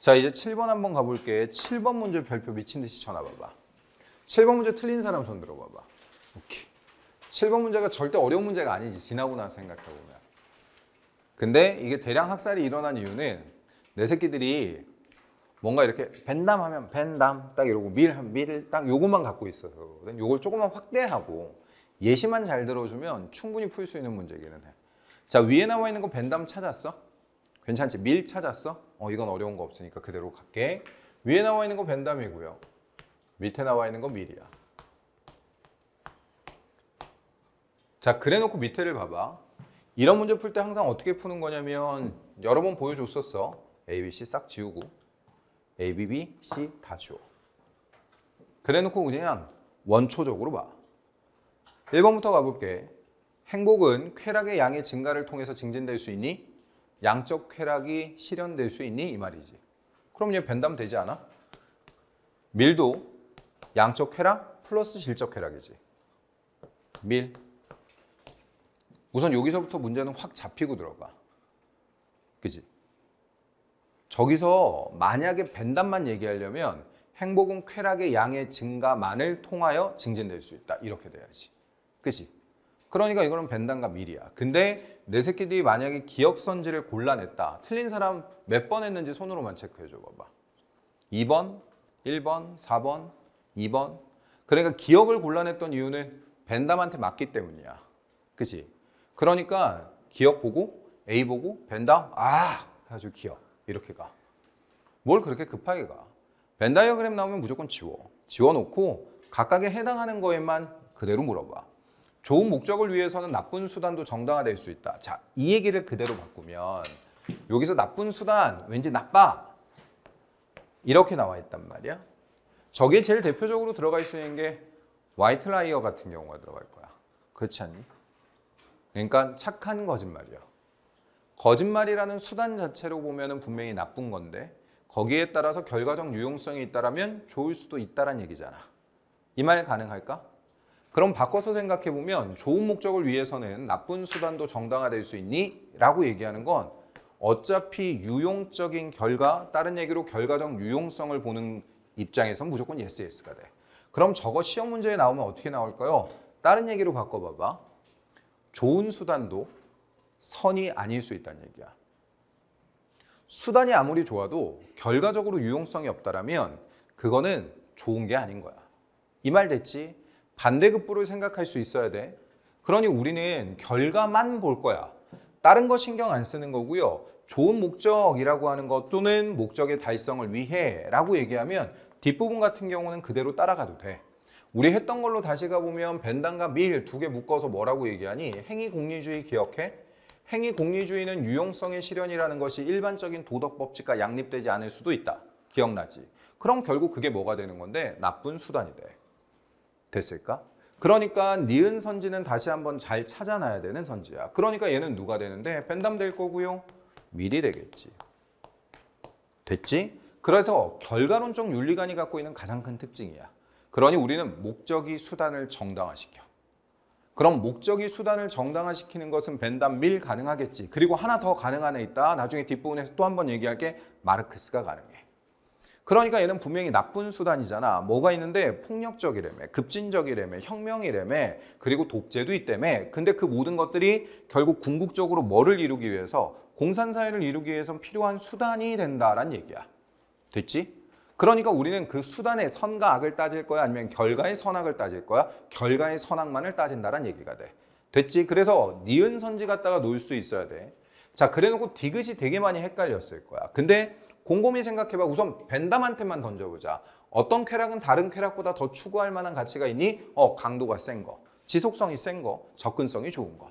자, 이제 7번 한번 가볼게. 7번 문제 별표 미친 듯이 전화 봐봐. 7번 문제 틀린 사람 손 들어봐봐. 오케이. 7번 문제가 절대 어려운 문제가 아니지. 지나고 나서 생각해보면. 근데 이게 대량 학살이 일어난 이유는 내 새끼들이 뭔가 이렇게 벤담 하면 벤담 딱 이러고 밀 딱 요것만 갖고 있어서 요걸 조금만 확대하고 예시만 잘 들어주면 충분히 풀 수 있는 문제기는 해. 자, 위에 나와 있는 거 벤담 찾았어? 괜찮지? 밀 찾았어? 이건 어려운 거 없으니까 그대로 갈게. 위에 나와 있는 거 벤담이고요. 밑에 나와 있는 거 밀이야. 자, 그래놓고 밑에를 봐봐. 이런 문제 풀 때 항상 어떻게 푸는 거냐면 여러 번 보여줬었어. A, B, C 싹 지우고 A, B, B, C 다 지워. 그래놓고 그냥 원초적으로 봐. 1번부터 가볼게. 행복은 쾌락의 양의 증가를 통해서 증진될 수 있니? 양적 쾌락이 실현될 수 있니? 이 말이지. 그럼 얘 벤담 되지 않아? 밀도 양적 쾌락 플러스 질적 쾌락이지. 밀. 우선 여기서부터 문제는 확 잡히고 들어가. 그지? 저기서 만약에 벤담만 얘기하려면 행복은 쾌락의 양의 증가만을 통하여 증진될 수 있다. 이렇게 돼야지. 그지? 그러니까 이거는 벤담과 밀이야. 근데 내 새끼들이 만약에 기억선지를 골라냈다. 틀린 사람 몇 번 했는지 손으로만 체크해줘 봐봐. 2번, 1번, 4번, 2번. 그러니까 기억을 골라냈던 이유는 벤담한테 맞기 때문이야. 그치? 그러니까 기억 보고 A 보고 벤담 해가지고 기억 이렇게 가. 뭘 그렇게 급하게 가. 벤 다이어그램 나오면 무조건 지워. 지워놓고 각각에 해당하는 거에만 그대로 물어봐. 좋은 목적을 위해서는 나쁜 수단도 정당화될 수 있다. 자, 이 얘기를 그대로 바꾸면 여기서 나쁜 수단 왠지 나빠 이렇게 나와 있단 말이야. 저게 제일 대표적으로 들어갈 수 있는 게 화이트 라이어 같은 경우가 들어갈 거야. 그렇지 않니? 그러니까 착한 거짓말이야. 거짓말이라는 수단 자체로 보면은 분명히 나쁜 건데 거기에 따라서 결과적 유용성이 있다라면 좋을 수도 있다란 얘기잖아. 이 말 가능할까? 그럼 바꿔서 생각해 보면 좋은 목적을 위해서는 나쁜 수단도 정당화될 수 있니? 라고 얘기하는 건 어차피 유용적인 결과, 다른 얘기로 결과적 유용성을 보는 입장에선 무조건 yes, yes가 돼. 그럼 저거 시험 문제에 나오면 어떻게 나올까요? 다른 얘기로 바꿔봐봐. 좋은 수단도 선이 아닐 수 있다는 얘기야. 수단이 아무리 좋아도 결과적으로 유용성이 없다라면 그거는 좋은 게 아닌 거야. 이 말 됐지? 반대급부를 생각할 수 있어야 돼. 그러니 우리는 결과만 볼 거야. 다른 거 신경 안 쓰는 거고요. 좋은 목적이라고 하는 것 또는 목적의 달성을 위해 라고 얘기하면 뒷부분 같은 경우는 그대로 따라가도 돼. 우리 했던 걸로 다시 가보면 벤담과 밀 두 개 묶어서 뭐라고 얘기하니? 행위공리주의 기억해? 행위공리주의는 유용성의 실현이라는 것이 일반적인 도덕법칙과 양립되지 않을 수도 있다. 기억나지? 그럼 결국 그게 뭐가 되는 건데? 나쁜 수단이 돼. 됐을까? 그러니까 니은 선지는 다시 한번 잘 찾아놔야 되는 선지야. 그러니까 얘는 누가 되는데? 벤담 될 거고요. 밀이 되겠지. 됐지? 그래서 결과론적 윤리관이 갖고 있는 가장 큰 특징이야. 그러니 우리는 목적이 수단을 정당화시켜. 그럼 목적이 수단을 정당화시키는 것은 벤담, 밀 가능하겠지. 그리고 하나 더 가능한 애 있다. 나중에 뒷부분에서 또 한 번 얘기할게. 마르크스가 가능해. 그러니까 얘는 분명히 나쁜 수단이잖아. 뭐가 있는데 폭력적이라며, 급진적이라며, 혁명이라며, 그리고 독재도 있다며. 근데 그 모든 것들이 결국 궁극적으로 뭐를 이루기 위해서, 공산사회를 이루기 위해선 필요한 수단이 된다란 얘기야. 됐지? 그러니까 우리는 그 수단의 선과 악을 따질 거야? 아니면 결과의 선악을 따질 거야? 결과의 선악만을 따진다란 얘기가 돼. 됐지? 그래서 니은 선지 갖다가 놓을 수 있어야 돼. 자, 그래놓고 디귿이 되게 많이 헷갈렸을 거야. 근데 곰곰이 생각해봐. 우선 벤담한테만 던져보자. 어떤 쾌락은 다른 쾌락보다 더 추구할 만한 가치가 있니? 강도가 센 거, 지속성이 센 거, 접근성이 좋은 것.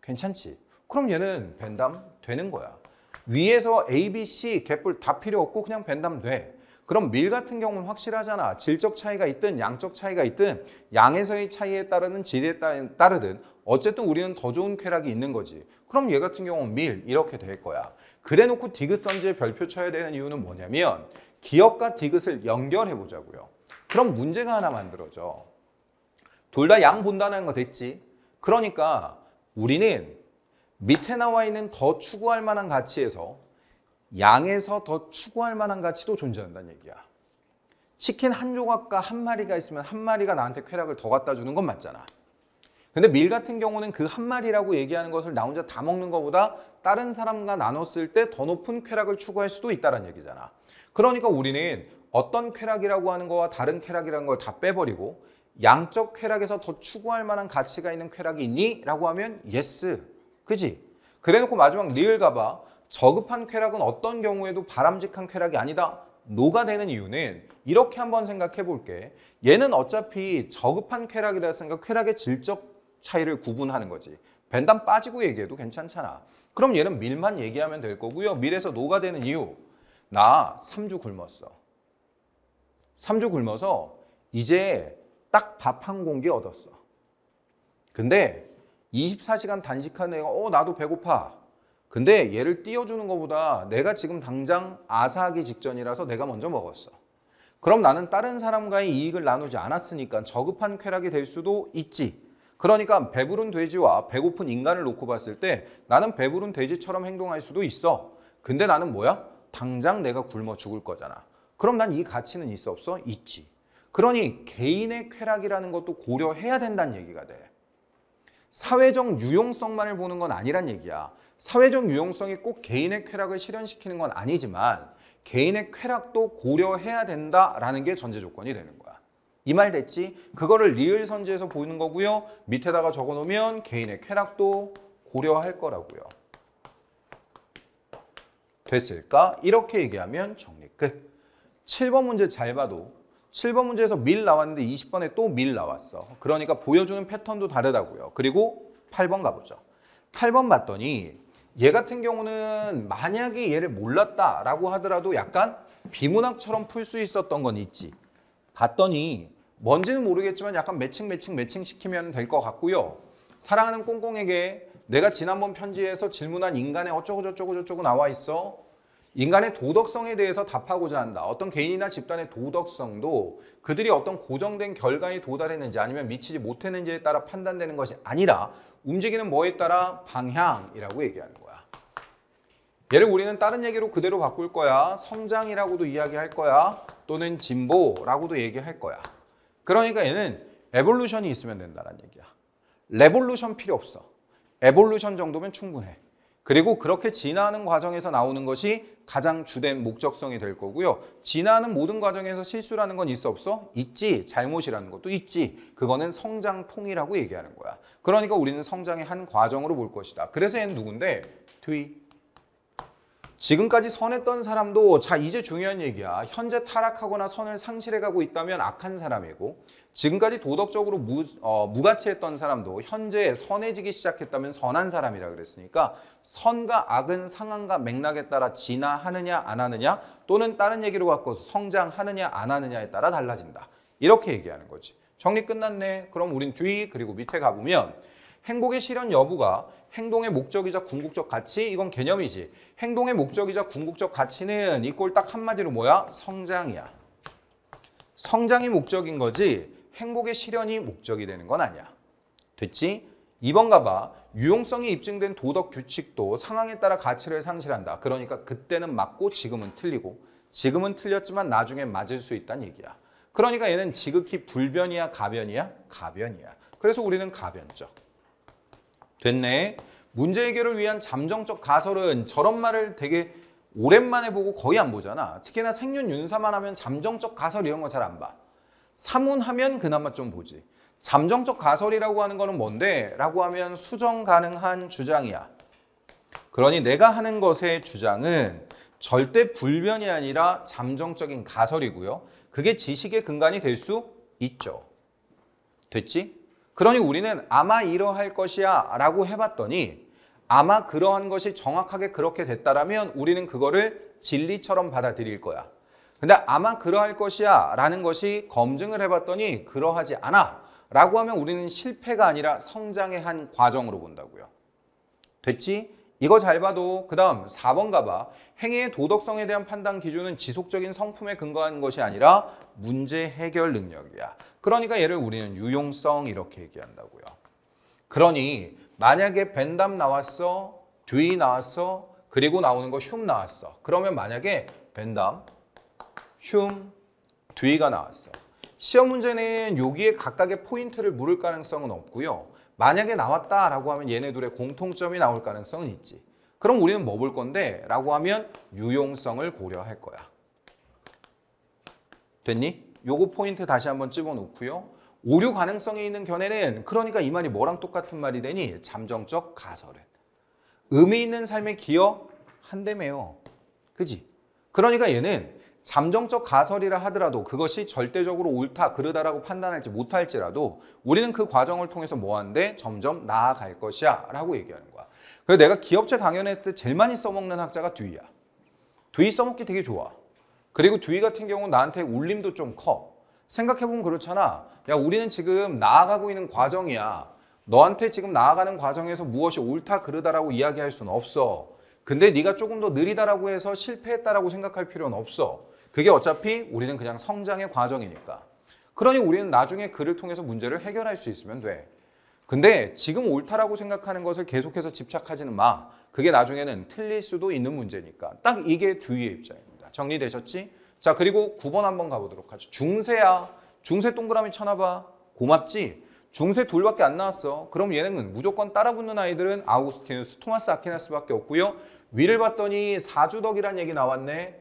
괜찮지? 그럼 얘는 벤담 되는 거야. 위에서 A, B, C 갯불 다 필요 없고 그냥 벤담 돼. 그럼 밀 같은 경우는 확실하잖아. 질적 차이가 있든 양적 차이가 있든 양에서의 차이에 따르는 질에 따르든 어쨌든 우리는 더 좋은 쾌락이 있는 거지. 그럼 얘 같은 경우는 밀 이렇게 될 거야. 그래놓고 디귿 선지에 별표 쳐야 되는 이유는 뭐냐면 기억과 디귿을 연결해 보자고요. 그럼 문제가 하나 만들어져. 둘 다 양 본다는 거 됐지? 그러니까 우리는 밑에 나와 있는 더 추구할 만한 가치에서 양에서 더 추구할 만한 가치도 존재한다는 얘기야. 치킨 한 조각과 한 마리가 있으면 한 마리가 나한테 쾌락을 더 갖다 주는 건 맞잖아. 근데 밀 같은 경우는 그 한 마리라고 얘기하는 것을 나 혼자 다 먹는 것보다 다른 사람과 나눴을 때 더 높은 쾌락을 추구할 수도 있다는 얘기잖아. 그러니까 우리는 어떤 쾌락이라고 하는 거와 다른 쾌락이라는 걸 다 빼버리고 양적 쾌락에서 더 추구할 만한 가치가 있는 쾌락이 있니? 라고 하면 yes. 그지? 그래놓고 마지막 리을 가봐. 저급한 쾌락은 어떤 경우에도 바람직한 쾌락이 아니다. 노가 되는 이유는 이렇게 한번 생각해 볼게. 얘는 어차피 저급한 쾌락이라 했으니까 쾌락의 질적 차이를 구분하는 거지. 벤담 빠지고 얘기해도 괜찮잖아. 그럼 얘는 밀만 얘기하면 될 거고요. 밀에서 노가 되는 이유. 나 3주 굶었어. 3주 굶어서 이제 딱 밥 한 공기 얻었어. 근데 24시간 단식한 애가 나도 배고파. 근데 얘를 띄워주는 것보다 내가 지금 당장 아사하기 직전이라서 내가 먼저 먹었어. 그럼 나는 다른 사람과의 이익을 나누지 않았으니까 저급한 쾌락이 될 수도 있지. 그러니까 배부른 돼지와 배고픈 인간을 놓고 봤을 때 나는 배부른 돼지처럼 행동할 수도 있어. 근데 나는 뭐야? 당장 내가 굶어 죽을 거잖아. 그럼 난 이 가치는 있어 없어? 있지. 그러니 개인의 쾌락이라는 것도 고려해야 된다는 얘기가 돼. 사회적 유용성만을 보는 건 아니란 얘기야. 사회적 유용성이 꼭 개인의 쾌락을 실현시키는 건 아니지만 개인의 쾌락도 고려해야 된다라는 게 전제 조건이 되는 거야. 이 말 됐지? 그거를 리을 선지에서 보이는 거고요. 밑에다가 적어놓으면 개인의 쾌락도 고려할 거라고요. 됐을까? 이렇게 얘기하면 정리 끝. 7번 문제 잘 봐도 7번 문제에서 밀 나왔는데 20번에 또 밀 나왔어. 그러니까 보여주는 패턴도 다르다고요. 그리고 8번 가보죠. 8번 봤더니 얘 같은 경우는 만약에 얘를 몰랐다라고 하더라도 약간 비문학처럼 풀 수 있었던 건 있지. 봤더니 뭔지는 모르겠지만 약간 매칭 시키면 될 것 같고요. 사랑하는 꽁꽁에게 내가 지난번 편지에서 질문한 인간의 어쩌고 나와 있어. 인간의 도덕성에 대해서 답하고자 한다. 어떤 개인이나 집단의 도덕성도 그들이 어떤 고정된 결과에 도달했는지 아니면 미치지 못했는지에 따라 판단되는 것이 아니라 움직이는 뭐에 따라 방향이라고 얘기하는 거야. 얘를 우리는 다른 얘기로 그대로 바꿀 거야. 성장이라고도 이야기할 거야. 또는 진보라고도 얘기할 거야. 그러니까 얘는 에볼루션이 있으면 된다는 얘기야. 레볼루션 필요 없어. 에볼루션 정도면 충분해. 그리고 그렇게 진화하는 과정에서 나오는 것이 가장 주된 목적성이 될 거고요. 진화하는 모든 과정에서 실수라는 건 있어 없어? 있지. 잘못이라는 것도 있지. 그거는 성장통이라고 얘기하는 거야. 그러니까 우리는 성장의 한 과정으로 볼 것이다. 그래서 얘는 누군데? 뒤. 지금까지 선했던 사람도 자 이제 중요한 얘기야. 현재 타락하거나 선을 상실해가고 있다면 악한 사람이고 지금까지 도덕적으로 무가치했던 사람도 현재 선해지기 시작했다면 선한 사람이라 그랬으니까 선과 악은 상황과 맥락에 따라 진화하느냐 안 하느냐 또는 다른 얘기로 바꿔서 성장하느냐 안 하느냐에 따라 달라진다. 이렇게 얘기하는 거지. 정리 끝났네. 그럼 우린 뒤 그리고 밑에 가보면 행복의 실현 여부가 행동의 목적이자 궁극적 가치 이건 개념이지. 행동의 목적이자 궁극적 가치는 이꼴 딱 한마디로 뭐야? 성장이야. 성장이 목적인 거지 행복의 실현이 목적이 되는 건 아니야. 됐지? 2번 가봐. 유용성이 입증된 도덕 규칙도 상황에 따라 가치를 상실한다. 그러니까 그때는 맞고 지금은 틀리고 지금은 틀렸지만 나중에 맞을 수 있다는 얘기야. 그러니까 얘는 지극히 불변이야 가변이야? 가변이야. 그래서 우리는 가변적. 됐네. 문제 해결을 위한 잠정적 가설은 저런 말을 되게 오랜만에 보고 거의 안 보잖아. 특히나 생륜 윤사만 하면 잠정적 가설 이런 거 잘 안 봐. 사문하면 그나마 좀 보지. 잠정적 가설이라고 하는 거는 뭔데? 라고 하면 수정 가능한 주장이야. 그러니 내가 하는 것의 주장은 절대 불변이 아니라 잠정적인 가설이고요. 그게 지식의 근간이 될 수 있죠. 됐지? 그러니 우리는 아마 이러할 것이야 라고 해봤더니 아마 그러한 것이 정확하게 그렇게 됐다라면 우리는 그거를 진리처럼 받아들일 거야. 근데 아마 그러할 것이야 라는 것이 검증을 해봤더니 그러하지 않아 라고 하면 우리는 실패가 아니라 성장의 한 과정으로 본다고요. 됐지? 이거 잘 봐도 그 다음 4번 가봐. 행위의 도덕성에 대한 판단 기준은 지속적인 성품에 근거한 것이 아니라 문제 해결 능력이야. 그러니까 얘를 우리는 유용성 이렇게 얘기한다고요. 그러니 만약에 벤담 나왔어, 듀이 나왔어, 그리고 나오는 거 흉 나왔어. 그러면 만약에 벤담, 흉, 뒤가 나왔어. 시험 문제는 여기에 각각의 포인트를 물을 가능성은 없고요. 만약에 나왔다라고 하면 얘네 둘의 공통점이 나올 가능성은 있지. 그럼 우리는 뭐 볼 건데? 라고 하면 유용성을 고려할 거야. 됐니? 요거 포인트 다시 한번 집어넣고요. 오류 가능성이 있는 견해는 그러니까 이 말이 뭐랑 똑같은 말이 되니? 잠정적 가설은. 의미 있는 삶에 기여한다며요. 그지? 그러니까 얘는 잠정적 가설이라 하더라도 그것이 절대적으로 옳다, 그르다라고 판단할지 못할지라도 우리는 그 과정을 통해서 뭐 하는데 점점 나아갈 것이야 라고 얘기하는 거야. 그래서 내가 기업체 강연했을 때 제일 많이 써먹는 학자가 듀이야. 듀이 써먹기 되게 좋아. 그리고 듀이 같은 경우는 나한테 울림도 좀 커. 생각해보면 그렇잖아. 야, 우리는 지금 나아가고 있는 과정이야. 너한테 지금 나아가는 과정에서 무엇이 옳다, 그르다라고 이야기할 수는 없어. 근데 네가 조금 더 느리다라고 해서 실패했다라고 생각할 필요는 없어. 그게 어차피 우리는 그냥 성장의 과정이니까. 그러니 우리는 나중에 그를 통해서 문제를 해결할 수 있으면 돼. 근데 지금 옳다라고 생각하는 것을 계속해서 집착하지는 마. 그게 나중에는 틀릴 수도 있는 문제니까. 딱 이게 듀이의 입장입니다. 정리되셨지? 자, 그리고 9번 한번 가보도록 하죠. 중세야. 중세 동그라미 쳐놔봐. 고맙지? 중세 둘밖에 안 나왔어. 그럼 얘는 무조건 따라붙는 아이들은 아우구스티누스, 토마스 아퀴나스밖에 없고요. 위를 봤더니 사주덕이란 얘기 나왔네.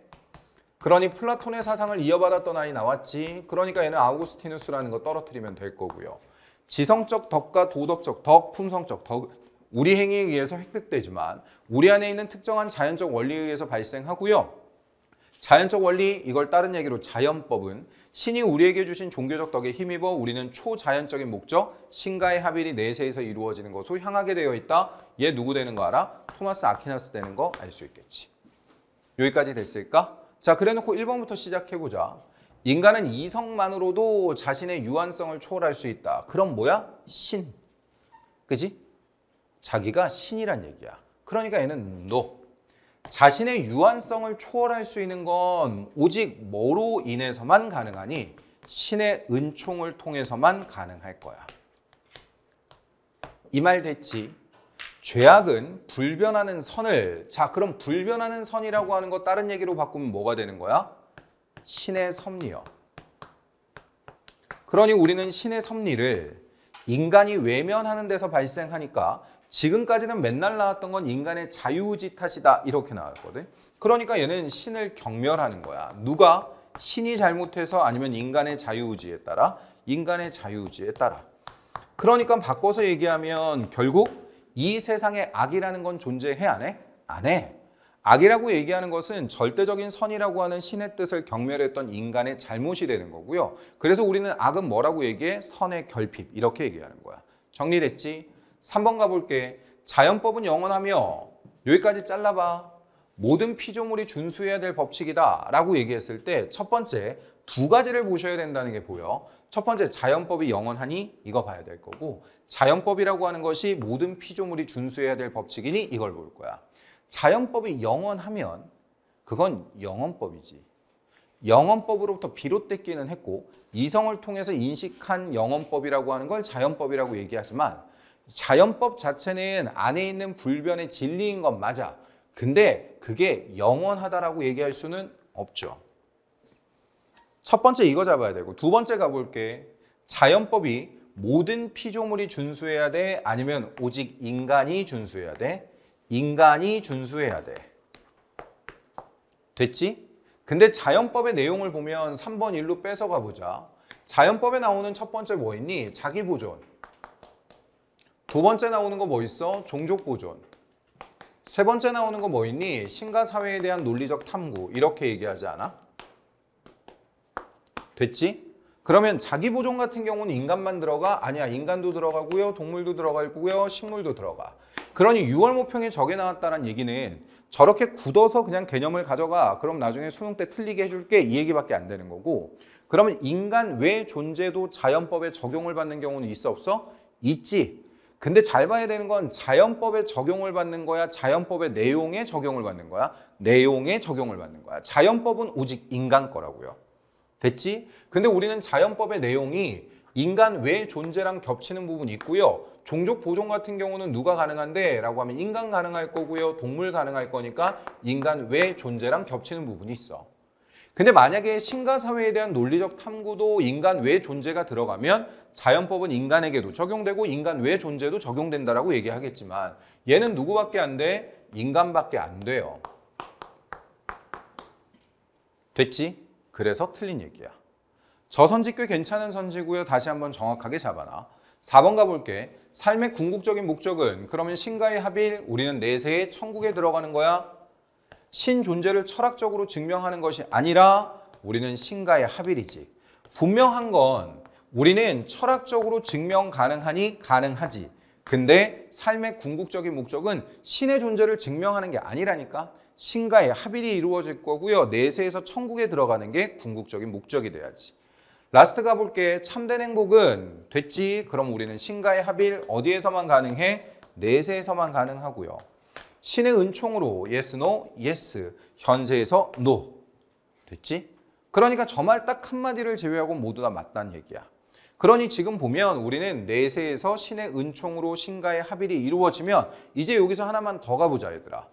그러니 플라톤의 사상을 이어받았던 아이 나왔지. 그러니까 얘는 아우구스티누스라는 거 떨어뜨리면 될 거고요. 지성적 덕과 도덕적 덕, 품성적 덕, 우리 행위에 의해서 획득되지만 우리 안에 있는 특정한 자연적 원리에 의해서 발생하고요. 자연적 원리, 이걸 다른 얘기로 자연법은 신이 우리에게 주신 종교적 덕에 힘입어 우리는 초자연적인 목적, 신과의 합일이 내세에서 이루어지는 것으로 향하게 되어 있다. 얘 누구 되는 거 알아? 토마스 아퀴나스 되는 거 알 수 있겠지. 여기까지 됐을까? 자, 그래놓고 1번부터 시작해보자. 인간은 이성만으로도 자신의 유한성을 초월할 수 있다. 그럼 뭐야? 신. 그지? 자기가 신이란 얘기야. 그러니까 얘는 너. 자신의 유한성을 초월할 수 있는 건 오직 뭐로 인해서만 가능하니? 신의 은총을 통해서만 가능할 거야. 이 말 됐지? 죄악은 불변하는 선을, 자, 그럼 불변하는 선이라고 하는 거 다른 얘기로 바꾸면 뭐가 되는 거야? 신의 섭리요. 그러니 우리는 신의 섭리를 인간이 외면하는 데서 발생하니까 지금까지는 맨날 나왔던 건 인간의 자유의지 탓이다 이렇게 나왔거든. 그러니까 얘는 신을 경멸하는 거야. 누가? 신이 잘못해서 아니면 인간의 자유의지에 따라? 인간의 자유의지에 따라. 그러니까 바꿔서 얘기하면 결국 이 세상에 악이라는 건 존재해 안 해? 안 해. 악이라고 얘기하는 것은 절대적인 선이라고 하는 신의 뜻을 경멸했던 인간의 잘못이 되는 거고요. 그래서 우리는 악은 뭐라고 얘기해? 선의 결핍 이렇게 얘기하는 거야. 정리됐지? 3번 가볼게. 자연법은 영원하며 여기까지 잘라봐. 모든 피조물이 준수해야 될 법칙이다 라고 얘기했을 때 첫 번째 두 가지를 보셔야 된다는 게 보여. 첫 번째 자연법이 영원하니 이거 봐야 될 거고, 자연법이라고 하는 것이 모든 피조물이 준수해야 될 법칙이니 이걸 볼 거야. 자연법이 영원하면 그건 영원법이지. 영원법으로부터 비롯됐기는 했고 이성을 통해서 인식한 영원법이라고 하는 걸 자연법이라고 얘기하지만 자연법 자체는 안에 있는 불변의 진리인 건 맞아. 근데 그게 영원하다라고 얘기할 수는 없죠. 첫 번째 이거 잡아야 되고, 두 번째 가볼게. 자연법이 모든 피조물이 준수해야 돼? 아니면 오직 인간이 준수해야 돼? 인간이 준수해야 돼. 됐지? 근데 자연법의 내용을 보면 3번 1로 뺏어가 보자. 자연법에 나오는 첫 번째 뭐 있니? 자기보존. 두 번째 나오는 거 뭐 있어? 종족보존. 세 번째 나오는 거 뭐 있니? 신과 사회에 대한 논리적 탐구. 이렇게 얘기하지 않아? 됐지? 그러면 자기보존 같은 경우는 인간만 들어가? 아니야. 인간도 들어가고요. 동물도 들어가고요. 식물도 들어가. 그러니 6월 모평에 저게 나왔다는 얘기는 저렇게 굳어서 그냥 개념을 가져가. 그럼 나중에 수능 때 틀리게 해줄게. 이 얘기밖에 안 되는 거고. 그러면 인간 외 존재도 자연법에 적용을 받는 경우는 있어 없어? 있지. 근데 잘 봐야 되는 건 자연법에 적용을 받는 거야? 자연법의 내용에 적용을 받는 거야? 내용에 적용을 받는 거야. 자연법은 오직 인간 거라고요. 됐지? 근데 우리는 자연법의 내용이 인간 외 존재랑 겹치는 부분이 있고요. 종족 보존 같은 경우는 누가 가능한데? 라고 하면 인간 가능할 거고요. 동물 가능할 거니까 인간 외 존재랑 겹치는 부분이 있어. 근데 만약에 신가사회에 대한 논리적 탐구도 인간 외 존재가 들어가면 자연법은 인간에게도 적용되고 인간 외 존재도 적용된다라고 얘기하겠지만 얘는 누구밖에 안 돼? 인간밖에 안 돼요. 됐지? 그래서 틀린 얘기야. 저 선지 꽤 괜찮은 선지고요. 다시 한번 정확하게 잡아놔. 4번 가볼게. 삶의 궁극적인 목적은 그러면 신과의 합일, 우리는 내세의 천국에 들어가는 거야. 신 존재를 철학적으로 증명하는 것이 아니라 우리는 신과의 합일이지. 분명한 건 우리는 철학적으로 증명 가능하니 가능하지. 근데 삶의 궁극적인 목적은 신의 존재를 증명하는 게 아니라니까. 신과의 합일이 이루어질 거고요. 내세에서 천국에 들어가는 게 궁극적인 목적이 돼야지. 라스트 가볼게. 참된 행복은 됐지. 그럼 우리는 신과의 합일 어디에서만 가능해? 내세에서만 가능하고요. 신의 은총으로 yes, no, yes. 현세에서 no. 됐지? 그러니까 저 말 딱 한마디를 제외하고 모두 다 맞다는 얘기야. 그러니 지금 보면 우리는 내세에서 신의 은총으로 신과의 합일이 이루어지면 이제 여기서 하나만 더 가보자 얘들아.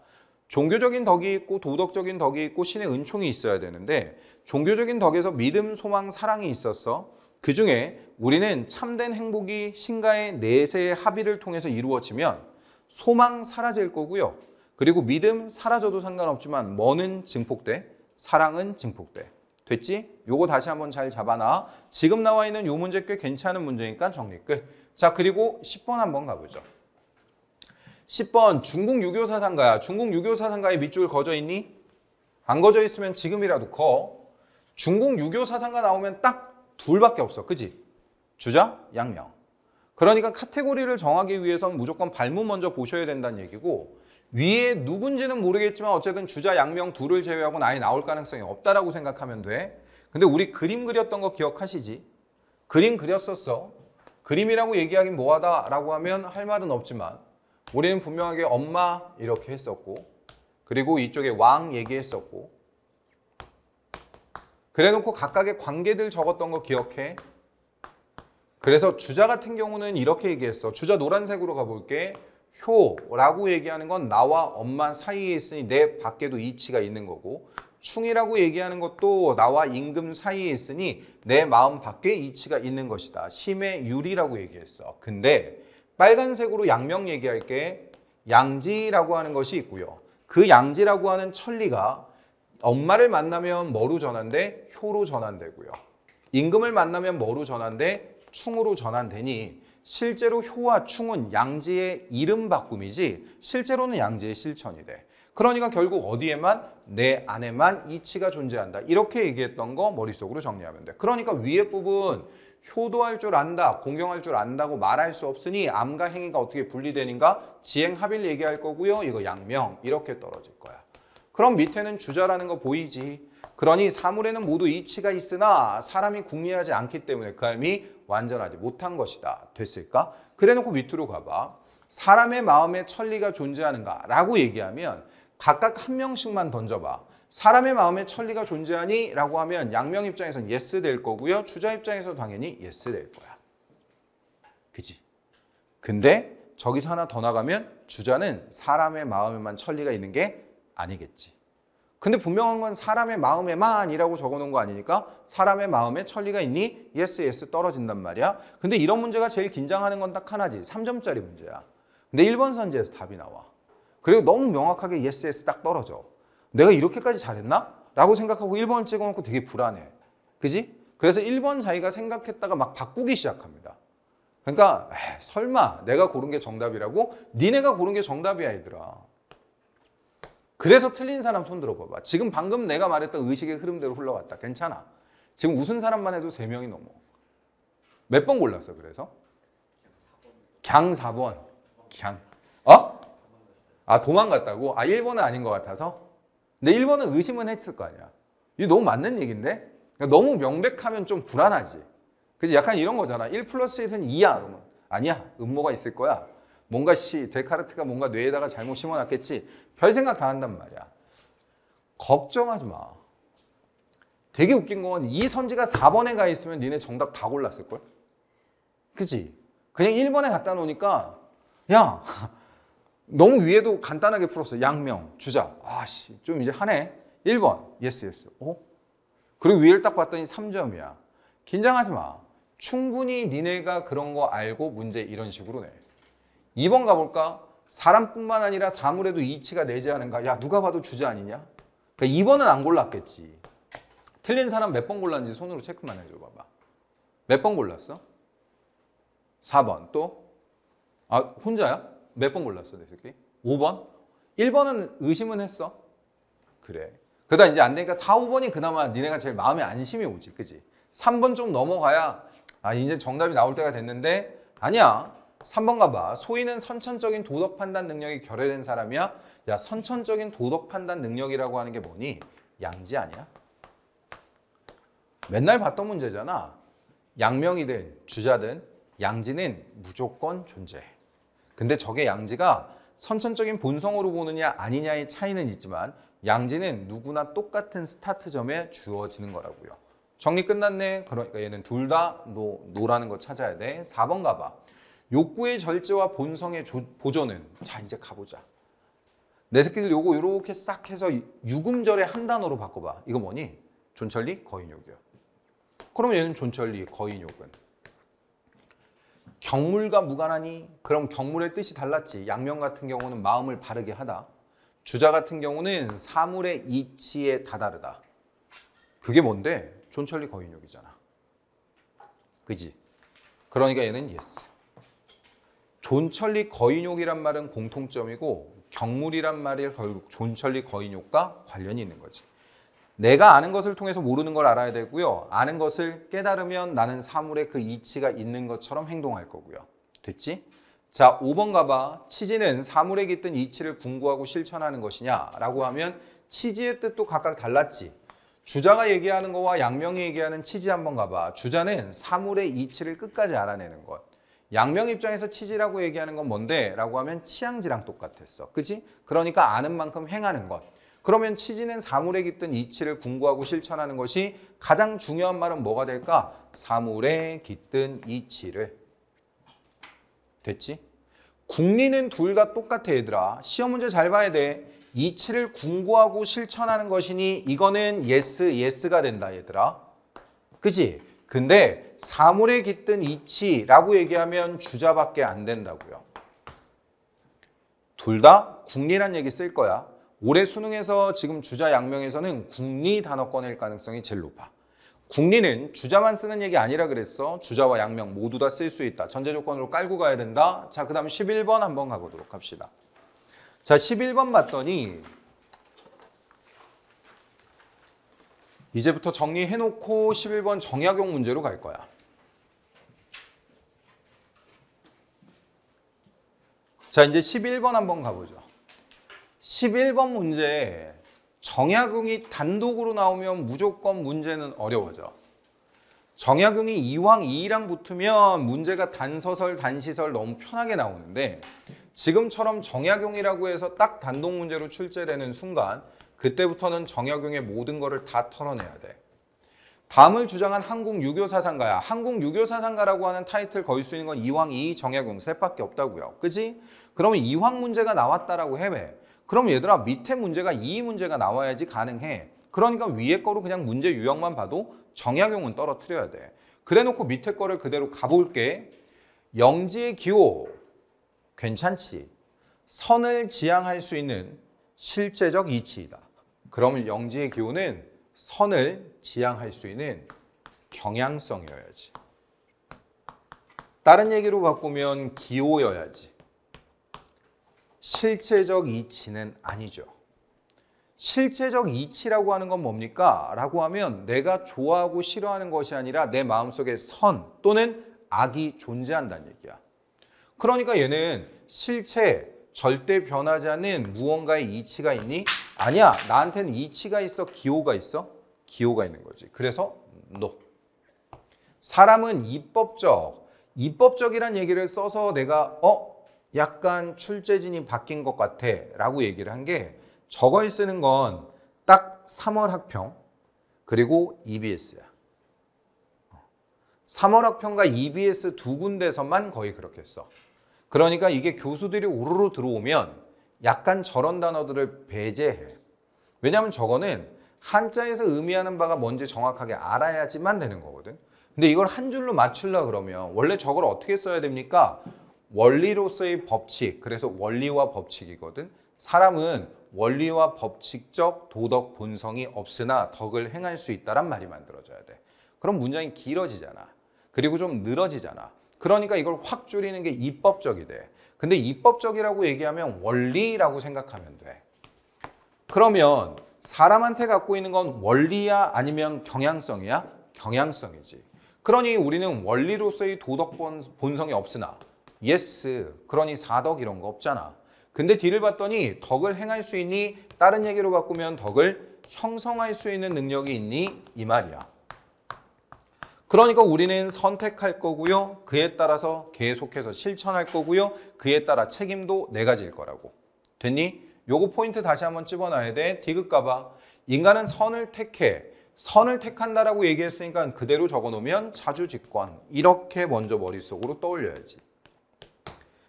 종교적인 덕이 있고 도덕적인 덕이 있고 신의 은총이 있어야 되는데 종교적인 덕에서 믿음, 소망, 사랑이 있었어. 그중에 우리는 참된 행복이 신과의 내세의 합의를 통해서 이루어지면 소망 사라질 거고요. 그리고 믿음 사라져도 상관없지만 뭐는 증폭돼? 사랑은 증폭돼. 됐지? 요거 다시 한번 잘 잡아놔. 지금 나와 있는 요 문제 꽤 괜찮은 문제니까 정리 끝. 자, 그리고 10번 한번 가보죠. 10번 중국 유교 사상가야. 중국 유교 사상가의 밑줄 거져 있니? 안 거져 있으면 지금이라도 커. 중국 유교 사상가 나오면 딱 둘밖에 없어. 그지? 주자, 양명. 그러니까 카테고리를 정하기 위해서는 무조건 발문 먼저 보셔야 된다는 얘기고 위에 누군지는 모르겠지만 어쨌든 주자, 양명 둘을 제외하고는 아예 나올 가능성이 없다라고 생각하면 돼. 근데 우리 그림 그렸던 거 기억하시지? 그림 그렸었어. 그림이라고 얘기하긴 뭐하다라고 하면 할 말은 없지만 우리는 분명하게 엄마 이렇게 했었고 그리고 이쪽에 왕 얘기했었고 그래놓고 각각의 관계들 적었던 거 기억해? 그래서 주자 같은 경우는 이렇게 얘기했어. 주자 노란색으로 가볼게. 효라고 얘기하는 건 나와 엄마 사이에 있으니 내 밖에도 이치가 있는 거고 충이라고 얘기하는 것도 나와 임금 사이에 있으니 내 마음 밖에 이치가 있는 것이다. 심의 유리라고 얘기했어. 근데 빨간색으로 양명 얘기할게. 양지라고 하는 것이 있고요. 그 양지라고 하는 천리가 엄마를 만나면 뭐로 전환돼? 효로 전환되고요. 임금을 만나면 뭐로 전환돼? 충으로 전환되니 실제로 효와 충은 양지의 이름 바꿈이지 실제로는 양지의 실천이 돼. 그러니까 결국 어디에만? 내 안에만 이치가 존재한다. 이렇게 얘기했던 거 머릿속으로 정리하면 돼. 그러니까 위에 부분 효도할 줄 안다, 공경할 줄 안다고 말할 수 없으니 암과 행위가 어떻게 분리되는가? 지행합일 얘기할 거고요. 이거 양명 이렇게 떨어질 거야. 그럼 밑에는 주자라는 거 보이지? 그러니 사물에는 모두 이치가 있으나 사람이 궁리하지 않기 때문에 그 삶이 완전하지 못한 것이다. 됐을까? 그래놓고 밑으로 가봐. 사람의 마음에 천리가 존재하는가? 라고 얘기하면 각각 한 명씩만 던져봐. 사람의 마음에 천리가 존재하니? 라고 하면 양명 입장에서는 yes 될 거고요. 주자 입장에서 당연히 yes 될 거야. 그지? 근데 저기서 하나 더 나가면 주자는 사람의 마음에만 천리가 있는 게 아니겠지. 근데 분명한 건 사람의 마음에만이라고 적어놓은 거 아니니까 사람의 마음에 천리가 있니? yes, yes 떨어진단 말이야. 근데 이런 문제가 제일 긴장하는 건 딱 하나지. 3점짜리 문제야. 근데 1번 선지에서 답이 나와. 그리고 너무 명확하게 yes, yes 딱 떨어져. 내가 이렇게까지 잘했나? 라고 생각하고 1번을 찍어놓고 되게 불안해. 그지? 그래서 1번 자기가 생각했다가 막 바꾸기 시작합니다. 그러니까 설마 내가 고른 게 정답이라고? 니네가 고른 게 정답이야 얘들아. 그래서 틀린 사람 손 들어봐봐. 지금 방금 내가 말했던 의식의 흐름대로 흘러갔다. 괜찮아. 지금 웃은 사람만 해도 3명이 넘어. 몇 번 골랐어 그래서? 갱 4번. 갱. 어? 아 도망갔다고? 아 1번은 아닌 것 같아서? 근데 1번은 의심은 했을 거 아니야. 이게 너무 맞는 얘기인데? 그러니까 너무 명백하면 좀 불안하지. 그치? 약간 이런 거잖아. 1 플러스 1은 2야. 그러면 아니야. 음모가 있을 거야. 뭔가 데카르트가 뭔가 뇌에다가 잘못 심어놨겠지. 별 생각 다 한단 말이야. 걱정하지 마. 되게 웃긴 건 이 선지가 4번에 가 있으면 니네 정답 다 골랐을걸? 그치? 그냥 1번에 갖다 놓으니까 야 너무 위에도 간단하게 풀었어. 양명, 주자. 아씨 좀 이제 하네. 1번 예스 예스. 그리고 위를 딱 봤더니 3점이야. 긴장하지 마. 충분히 니네가 그런 거 알고 문제 이런 식으로 내. 2번 가볼까? 사람뿐만 아니라 사물에도 이치가 내재하는가? 야 누가 봐도 주자 아니냐? 그러니까 2번은 안 골랐겠지. 틀린 사람 몇 번 골랐는지 손으로 체크만 해줘 봐봐. 몇 번 골랐어? 4번 또? 아 혼자야? 몇 번 골랐어 내 새끼? 5번? 1번은 의심은 했어. 그래. 그러다 이제 안 되니까 4, 5번이 그나마 니네가 제일 마음에 안심이 오지. 그지? 3번 좀 넘어가야 아 이제 정답이 나올 때가 됐는데 아니야. 3번 가봐. 소희는 선천적인 도덕 판단 능력이 결여된 사람이야. 야 선천적인 도덕 판단 능력이라고 하는 게 뭐니? 양지 아니야? 맨날 봤던 문제잖아. 양명이든 주자든 양지는 무조건 존재해. 근데 저게 양지가 선천적인 본성으로 보느냐 아니냐의 차이는 있지만 양지는 누구나 똑같은 스타트점에 주어지는 거라고요. 정리 끝났네. 그러니까 얘는 둘 다 노라는 거 찾아야 돼. 4번 가봐. 욕구의 절제와 본성의 보존은 자 이제 가보자. 내 새끼들 요거 요렇게 싹 해서 유금절의 한 단어로 바꿔봐. 이거 뭐니? 존철리 거인욕이요. 그럼 얘는 존철리 거인욕은 경물과 무관하니? 그럼 경물의 뜻이 달랐지. 양명 같은 경우는 마음을 바르게 하다. 주자 같은 경우는 사물의 이치에 다다르다. 그게 뭔데? 존철리 거인욕이잖아. 그지? 그러니까 얘는 예스. 존철리 거인욕이란 말은 공통점이고 경물이란 말이 결국 존철리 거인욕과 관련이 있는 거지. 내가 아는 것을 통해서 모르는 걸 알아야 되고요. 아는 것을 깨달으면 나는 사물에 그 이치가 있는 것처럼 행동할 거고요. 됐지? 자, 5번 가봐. 치지는 사물에 깃든 이치를 궁구하고 실천하는 것이냐? 라고 하면 치지의 뜻도 각각 달랐지. 주자가 얘기하는 거와 양명이 얘기하는 치지 한번 가봐. 주자는 사물의 이치를 끝까지 알아내는 것. 양명 입장에서 치지라고 얘기하는 건 뭔데? 라고 하면 치양지랑 똑같았어. 그치? 그러니까 아는 만큼 행하는 것. 그러면 치지는 사물에 깃든 이치를 궁구하고 실천하는 것이 가장 중요한 말은 뭐가 될까? 사물에 깃든 이치를. 됐지? 궁리는 둘 다 똑같아 얘들아. 시험 문제 잘 봐야 돼. 이치를 궁구하고 실천하는 것이니 이거는 예스가 된다 얘들아. 그치? 근데 사물에 깃든 이치라고 얘기하면 주자밖에 안 된다고요. 둘 다 궁리란 얘기 쓸 거야. 올해 수능에서 지금 주자 양명에서는 궁리 단어 꺼낼 가능성이 제일 높아. 궁리는 주자만 쓰는 얘기 아니라 그랬어. 주자와 양명 모두 다 쓸 수 있다. 전제 조건으로 깔고 가야 된다. 자, 그 다음 11번 한번 가보도록 합시다. 자, 11번 봤더니 이제부터 정리해놓고 11번 정약용 문제로 갈 거야. 자, 이제 11번 한번 가보죠. 11번 문제 정약용이 단독으로 나오면 무조건 문제는 어려워져. 정약용이 이왕 2랑 붙으면 문제가 단서설, 단시설 너무 편하게 나오는데 지금처럼 정약용이라고 해서 딱 단독 문제로 출제되는 순간 그때부터는 정약용의 모든 거를 다 털어내야 돼. 다음을 주장한 한국 유교 사상가야. 한국 유교 사상가라고 하는 타이틀 걸 수 있는 건 이황, 이, 정약용 셋밖에 없다고요. 그치? 그러면 이황 문제가 나왔다라고 해. 그럼 얘들아 밑에 문제가 이 문제가 나와야지 가능해. 그러니까 위에 거로 그냥 문제 유형만 봐도 정약용은 떨어뜨려야 돼. 그래놓고 밑에 거를 그대로 가볼게. 영지의 기호 괜찮지. 선을 지향할 수 있는 실제적 이치이다. 그러면 영지의 기호는 선을 지향할 수 있는 경향성이어야지. 다른 얘기로 바꾸면 기호여야지. 실제적 이치는 아니죠. 실제적 이치라고 하는 건 뭡니까? 라고 하면 내가 좋아하고 싫어하는 것이 아니라 내 마음속에 선 또는 악이 존재한다는 얘기야. 그러니까 얘는 실체, 절대 변하지 않는 무언가의 이치가 있니? 아니야. 나한테는 이치가 있어? 기호가 있어? 기호가 있는 거지. 그래서 no. 사람은 이법적이란 얘기를 써서 내가 약간 출제진이 바뀐 것 같아 라고 얘기를 한 게 저걸 쓰는 건 딱 3월 학평 그리고 EBS야. 3월학평과 EBS 두 군데서만 거의 그렇게 써. 그러니까 이게 교수들이 우르르 들어오면 약간 저런 단어들을 배제해. 왜냐하면 저거는 한자에서 의미하는 바가 뭔지 정확하게 알아야지만 되는 거거든. 근데 이걸 한 줄로 맞추려 그러면 원래 저걸 어떻게 써야 됩니까? 원리로서의 법칙, 그래서 원리와 법칙이거든. 사람은 원리와 법칙적 도덕 본성이 없으나 덕을 행할 수 있다란 말이 만들어져야 돼. 그럼 문장이 길어지잖아. 그리고 좀 늘어지잖아. 그러니까 이걸 확 줄이는 게 입법적이 돼. 근데 입법적이라고 얘기하면 원리라고 생각하면 돼. 그러면 사람한테 갖고 있는 건 원리야 아니면 경향성이야? 경향성이지. 그러니 우리는 원리로서의 도덕 본성이 없으나 예스, 그러니 사덕 이런 거 없잖아. 근데 뒤를 봤더니 덕을 행할 수 있니? 다른 얘기로 바꾸면 덕을 형성할 수 있는 능력이 있니? 이 말이야. 그러니까 우리는 선택할 거고요. 그에 따라서 계속해서 실천할 거고요. 그에 따라 책임도 내가 질 거라고. 됐니? 요거 포인트 다시 한번 집어넣어야 돼. 디귿가봐. 인간은 선을 택해. 선을 택한다라고 얘기했으니까 그대로 적어놓으면 자주직권. 이렇게 먼저 머릿속으로 떠올려야지.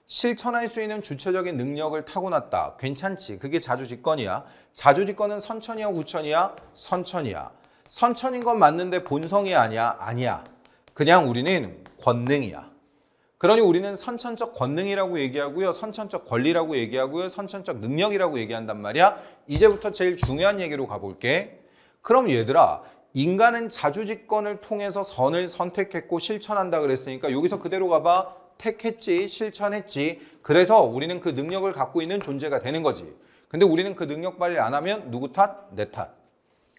실천할 수 있는 주체적인 능력을 타고났다. 괜찮지. 그게 자주직권이야. 자주직권은 선천이야, 후천이야? 선천이야. 선천인 건 맞는데 본성이 아니야? 아니야. 그냥 우리는 권능이야. 그러니 우리는 선천적 권능이라고 얘기하고요. 선천적 권리라고 얘기하고요. 선천적 능력이라고 얘기한단 말이야. 이제부터 제일 중요한 얘기로 가볼게. 그럼 얘들아, 인간은 자주직권을 통해서 선을 선택했고 실천한다 그랬으니까 여기서 그대로 가봐. 택했지, 실천했지. 그래서 우리는 그 능력을 갖고 있는 존재가 되는 거지. 근데 우리는 그 능력 발휘 안 하면 누구 탓? 내 탓.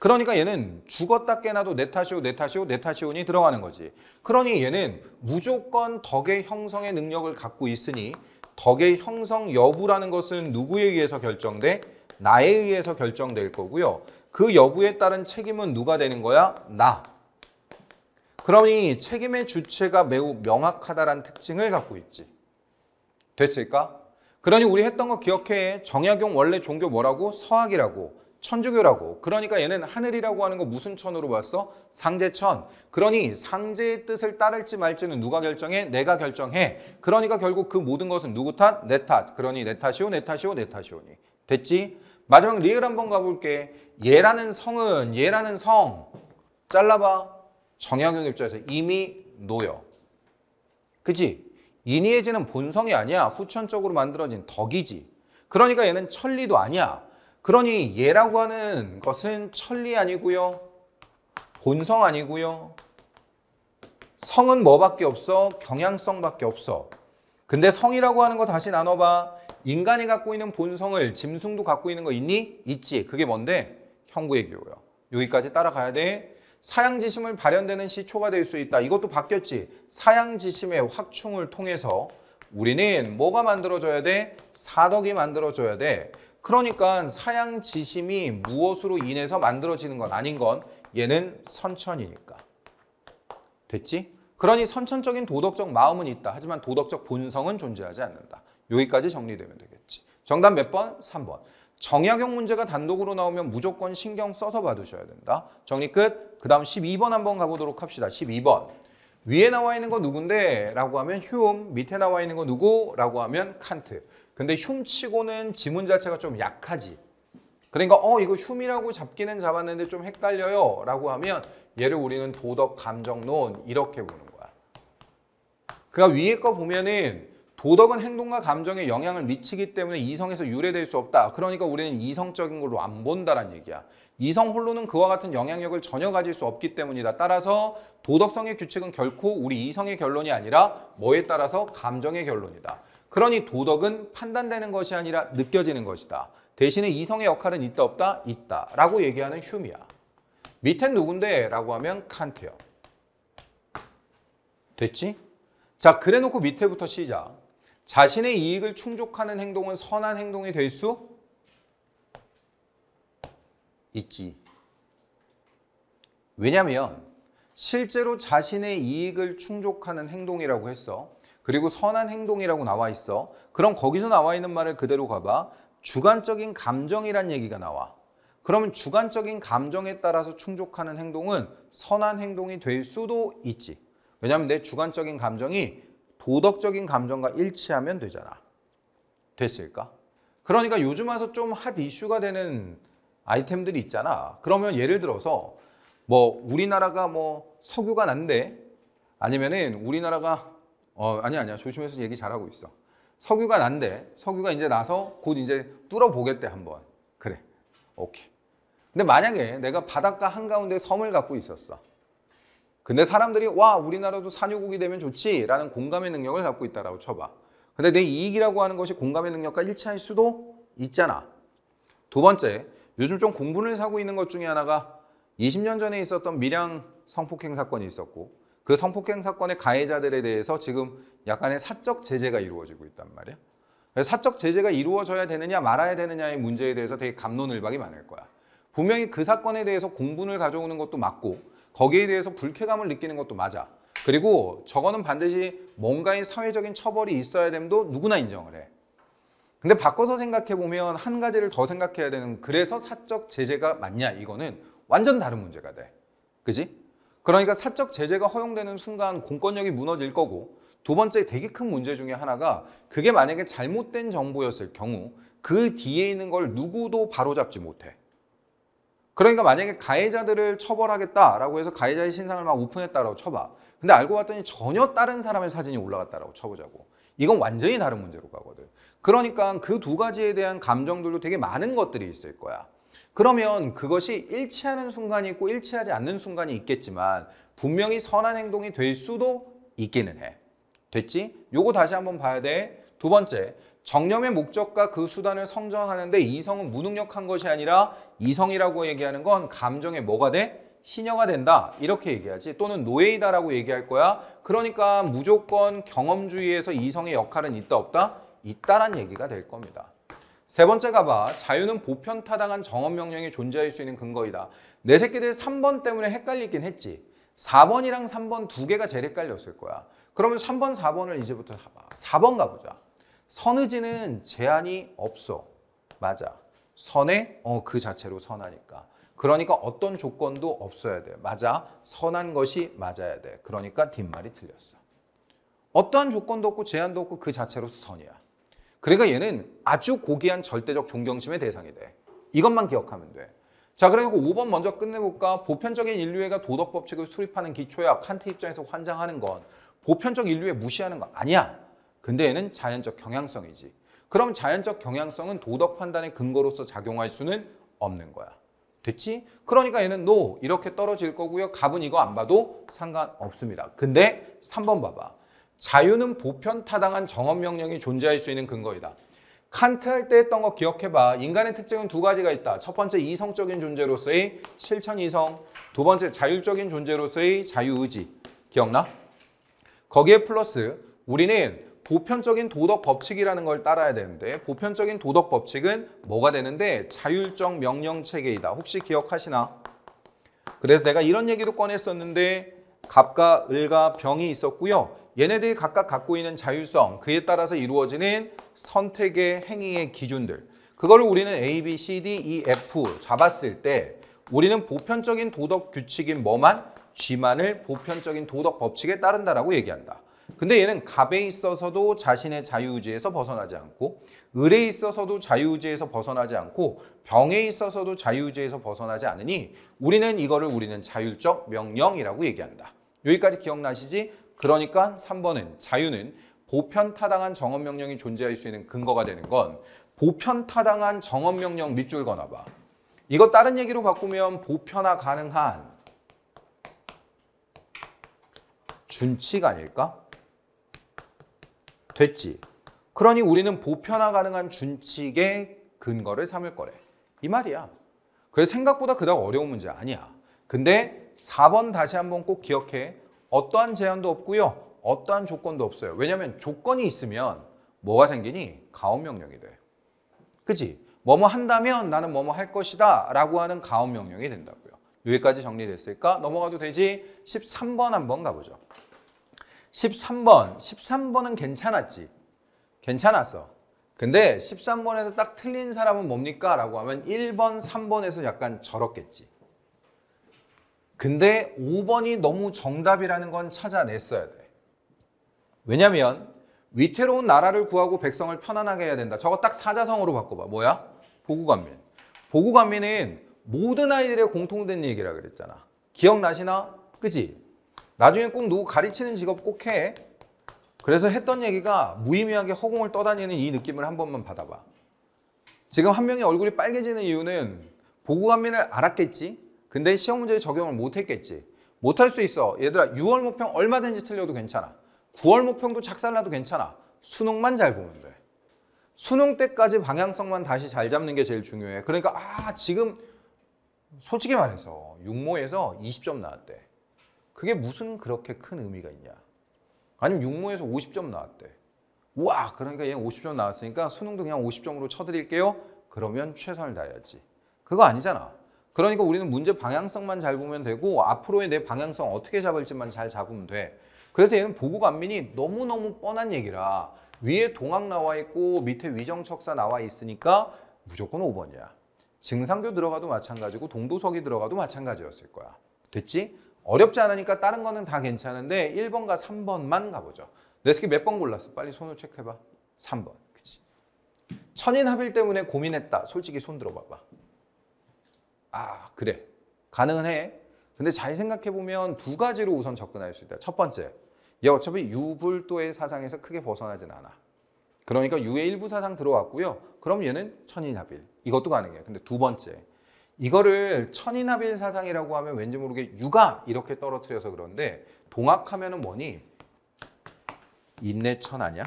그러니까 얘는 죽었다 깨나도 내 탓이오, 내 탓이오, 내 탓이오니 들어가는 거지. 그러니 얘는 무조건 덕의 형성의 능력을 갖고 있으니 덕의 형성 여부라는 것은 누구에 의해서 결정돼? 나에 의해서 결정될 거고요. 그 여부에 따른 책임은 누가 되는 거야? 나. 그러니 책임의 주체가 매우 명확하다는 특징을 갖고 있지. 됐을까? 그러니 우리 했던 거 기억해. 정약용 원래 종교 뭐라고? 서학이라고. 천주교라고. 그러니까 얘는 하늘이라고 하는 거 무슨 천으로 봤어? 상제천. 그러니 상제의 뜻을 따를지 말지는 누가 결정해? 내가 결정해. 그러니까 결국 그 모든 것은 누구 탓? 내 탓. 그러니 내 탓이오, 내 탓이오, 내 탓이오니. 됐지? 마지막 리을 한번 가볼게. 얘라는 성은 얘라는 성. 잘라봐. 정약용 입장에서 이미 놓여. 그치? 인이해지는 본성이 아니야. 후천적으로 만들어진 덕이지. 그러니까 얘는 천리도 아니야. 그러니 얘라고 하는 것은 천리 아니고요. 본성 아니고요. 성은 뭐밖에 없어? 경향성밖에 없어. 근데 성이라고 하는 거 다시 나눠봐. 인간이 갖고 있는 본성을 짐승도 갖고 있는 거 있니? 있지. 그게 뭔데? 형구의 기호요. 여기까지 따라가야 돼. 사양지심을 발현되는 시초가 될 수 있다. 이것도 바뀌었지. 사양지심의 확충을 통해서 우리는 뭐가 만들어져야 돼? 사덕이 만들어져야 돼. 그러니까 사양지심이 무엇으로 인해서 만들어지는 건 아닌 건 얘는 선천이니까. 됐지? 그러니 선천적인 도덕적 마음은 있다. 하지만 도덕적 본성은 존재하지 않는다. 여기까지 정리되면 되겠지. 정답 몇 번? 3번. 정약용 문제가 단독으로 나오면 무조건 신경 써서 봐두셔야 된다. 정리 끝. 그 다음 12번 한번 가보도록 합시다. 12번. 위에 나와 있는 거 누군데? 라고 하면 휴움. 밑에 나와 있는 거 누구? 라고 하면 칸트. 근데 흉치고는 지문 자체가 좀 약하지. 그러니까 이거 흉이라고 잡기는 잡았는데 좀 헷갈려요 라고 하면 얘를 우리는 도덕 감정론 이렇게 보는 거야. 그러니까 위에 거 보면은 도덕은 행동과 감정에 영향을 미치기 때문에 이성에서 유래될 수 없다. 그러니까 우리는 이성적인 걸로 안 본다는 얘기야. 이성 홀로는 그와 같은 영향력을 전혀 가질 수 없기 때문이다. 따라서 도덕성의 규칙은 결코 우리 이성의 결론이 아니라 뭐에 따라서 감정의 결론이다. 그러니 도덕은 판단되는 것이 아니라 느껴지는 것이다. 대신에 이성의 역할은 있다 없다? 있다. 라고 얘기하는 흉이야. 밑엔 누군데? 라고 하면 칸트요. 됐지? 자, 그래놓고 밑에부터 시작. 자신의 이익을 충족하는 행동은 선한 행동이 될 수 있지. 왜냐면 실제로 자신의 이익을 충족하는 행동이라고 했어. 그리고 선한 행동이라고 나와 있어. 그럼 거기서 나와 있는 말을 그대로 가봐. 주관적인 감정이란 얘기가 나와. 그러면 주관적인 감정에 따라서 충족하는 행동은 선한 행동이 될 수도 있지. 왜냐하면 내 주관적인 감정이 도덕적인 감정과 일치하면 되잖아. 됐을까? 그러니까 요즘 와서 좀 핫 이슈가 되는 아이템들이 있잖아. 그러면 예를 들어서 뭐 우리나라가 뭐 석유가 난대, 아니면은 우리나라가 아니야 조심해서 얘기 잘하고 있어. 석유가 난대, 석유가 이제 나서 곧 이제 뚫어보겠대 한번. 그래, 오케이. 근데 만약에 내가 바닷가 한가운데 섬을 갖고 있었어. 근데 사람들이 와 우리나라도 산유국이 되면 좋지 라는 공감의 능력을 갖고 있다라고 쳐봐. 근데 내 이익이라고 하는 것이 공감의 능력과 일치할 수도 있잖아. 두 번째, 요즘 좀 공분을 사고 있는 것 중에 하나가 20년 전에 있었던 밀양 성폭행 사건이 있었고, 그 성폭행 사건의 가해자들에 대해서 지금 약간의 사적 제재가 이루어지고 있단 말이야. 그래서 사적 제재가 이루어져야 되느냐 말아야 되느냐의 문제에 대해서 되게 갑론을박이 많을 거야. 분명히 그 사건에 대해서 공분을 가져오는 것도 맞고 거기에 대해서 불쾌감을 느끼는 것도 맞아. 그리고 저거는 반드시 뭔가의 사회적인 처벌이 있어야 됨도 누구나 인정을 해. 근데 바꿔서 생각해보면 한 가지를 더 생각해야 되는, 그래서 사적 제재가 맞냐, 이거는 완전 다른 문제가 돼. 그지? 그러니까 사적 제재가 허용되는 순간 공권력이 무너질 거고, 두 번째 되게 큰 문제 중에 하나가 그게 만약에 잘못된 정보였을 경우 그 뒤에 있는 걸 누구도 바로잡지 못해. 그러니까 만약에 가해자들을 처벌하겠다라고 해서 가해자의 신상을 막 오픈했다라고 쳐봐. 근데 알고 봤더니 전혀 다른 사람의 사진이 올라갔다라고 쳐보자고. 이건 완전히 다른 문제로 가거든. 그러니까 그 두 가지에 대한 감정들도 되게 많은 것들이 있을 거야. 그러면 그것이 일치하는 순간이 있고 일치하지 않는 순간이 있겠지만 분명히 선한 행동이 될 수도 있기는 해. 됐지? 요거 다시 한번 봐야 돼. 두 번째, 정념의 목적과 그 수단을 성정하는데 이성은 무능력한 것이 아니라 이성이라고 얘기하는 건 감정의 뭐가 돼? 시녀가 된다. 이렇게 얘기하지. 또는 노예이다라고 얘기할 거야. 그러니까 무조건 경험주의에서 이성의 역할은 있다 없다? 있다란 얘기가 될 겁니다. 세 번째 가봐. 자유는 보편타당한 정언명령이 존재할 수 있는 근거이다. 내 새끼들 3번 때문에 헷갈리긴 했지. 4번이랑 3번 두 개가 제일 헷갈렸을 거야. 그러면 3번, 4번을 이제부터 봐봐. 4번 가보자. 선의지는 제한이 없어. 맞아. 선에 그 자체로 선하니까. 그러니까 어떤 조건도 없어야 돼. 맞아. 선한 것이 맞아야 돼. 그러니까 뒷말이 틀렸어. 어떠한 조건도 없고 제한도 없고 그 자체로서 선이야. 그러니까 얘는 아주 고귀한 절대적 존경심의 대상이 돼. 이것만 기억하면 돼. 자, 그리고 5번 먼저 끝내볼까? 보편적인 인류애가 도덕 법칙을 수립하는 기초야. 칸트 입장에서 환장하는 건 보편적 인류애 무시하는 거 아니야. 근데 얘는 자연적 경향성이지. 그럼 자연적 경향성은 도덕 판단의 근거로서 작용할 수는 없는 거야. 됐지? 그러니까 얘는 NO 이렇게 떨어질 거고요. 갑은 이거 안 봐도 상관없습니다. 근데 3번 봐봐. 자유는 보편타당한 정언명령이 존재할 수 있는 근거이다. 칸트 할 때 했던 거 기억해봐. 인간의 특징은 두 가지가 있다. 첫 번째 이성적인 존재로서의 실천 이성. 두 번째 자율적인 존재로서의 자유의지. 기억나? 거기에 플러스 우리는 보편적인 도덕 법칙이라는 걸 따라야 되는데 보편적인 도덕 법칙은 뭐가 되는데 자율적 명령체계이다. 혹시 기억하시나? 그래서 내가 이런 얘기도 꺼냈었는데 갑과 을과 병이 있었고요. 얘네들이 각각 갖고 있는 자율성, 그에 따라서 이루어지는 선택의 행위의 기준들. 그거를 우리는 A, B, C, D, E, F 잡았을 때 우리는 보편적인 도덕 규칙인 뭐만? G만을 보편적인 도덕 법칙에 따른다라고 얘기한다. 근데 얘는 갑에 있어서도 자신의 자유의지에서 벗어나지 않고 을에 있어서도 자유의지에서 벗어나지 않고 병에 있어서도 자유의지에서 벗어나지 않으니 우리는 자율적 명령이라고 얘기한다. 여기까지 기억나시지? 그러니까 3번은 자유는 보편타당한 정언명령이 존재할 수 있는 근거가 되는 건 보편타당한 정언명령 밑줄 그어놔봐. 이거 다른 얘기로 바꾸면 보편화 가능한 준칙 아닐까? 됐지? 그러니 우리는 보편화 가능한 준칙의 근거를 삼을 거래. 이 말이야. 그래서 생각보다 그닥 어려운 문제 아니야. 근데 4번 다시 한번 꼭 기억해. 어떠한 제한도 없고요. 어떠한 조건도 없어요. 왜냐하면 조건이 있으면 뭐가 생기니? 가언명령이 돼. 그치? 뭐뭐 한다면 나는 뭐뭐 할 것이다 라고 하는 가언명령이 된다고요. 여기까지 정리됐을까? 넘어가도 되지? 13번 한번 가보죠. 13번은 괜찮았지. 괜찮았어. 근데 13번에서 딱 틀린 사람은 뭡니까? 라고 하면 1번, 3번에서 약간 절었겠지. 근데 5번이 너무 정답이라는 건 찾아냈어야 돼. 왜냐면 위태로운 나라를 구하고 백성을 편안하게 해야 된다. 저거 딱 사자성어로 바꿔봐. 뭐야? 보국안민. 보국안민은 모든 아이들의 공통된 얘기라 그랬잖아. 기억나시나? 그치? 나중에 꼭 누구 가르치는 직업 꼭 해. 그래서 했던 얘기가 무의미하게 허공을 떠다니는 이 느낌을 한 번만 받아봐. 지금 한 명이 얼굴이 빨개지는 이유는 보국안민을 알았겠지? 근데 시험 문제에 적용을 못했겠지. 못할 수 있어. 얘들아 6월 모평 얼마든지 틀려도 괜찮아. 9월 모평도 작살나도 괜찮아. 수능만 잘 보면 돼. 수능 때까지 방향성만 다시 잘 잡는 게 제일 중요해. 그러니까 지금 솔직히 말해서 육모에서 20점 나왔대. 그게 무슨 그렇게 큰 의미가 있냐. 아니면 육모에서 50점 나왔대. 우와, 그러니까 얘 50점 나왔으니까 수능도 그냥 50점으로 쳐드릴게요. 그러면 최선을 다해야지. 그거 아니잖아. 그러니까 우리는 문제 방향성만 잘 보면 되고 앞으로의 내 방향성 어떻게 잡을지만 잘 잡으면 돼. 그래서 얘는 보국안민이 너무너무 뻔한 얘기라 위에 동학 나와 있고 밑에 위정척사 나와 있으니까 무조건 5번이야. 증상교 들어가도 마찬가지고 동도석이 들어가도 마찬가지였을 거야. 됐지? 어렵지 않으니까 다른 거는 다 괜찮은데 1번과 3번만 가보죠. 내스키 몇 번 골랐어? 빨리 손을 체크해봐. 3번. 그치? 천인합일 때문에 고민했다. 솔직히 손 들어봐봐. 그래. 가능은 해. 근데 잘 생각해보면 두 가지로 우선 접근할 수 있다. 첫 번째, 얘 어차피 유불도의 사상에서 크게 벗어나진 않아. 그러니까 유의 일부 사상 들어왔고요. 그럼 얘는 천인합일. 이것도 가능해요. 근데 두 번째, 이거를 천인합일 사상이라고 하면 왠지 모르게 유가 이렇게 떨어뜨려서 그런데 동학하면은 뭐니? 인내천 아니야?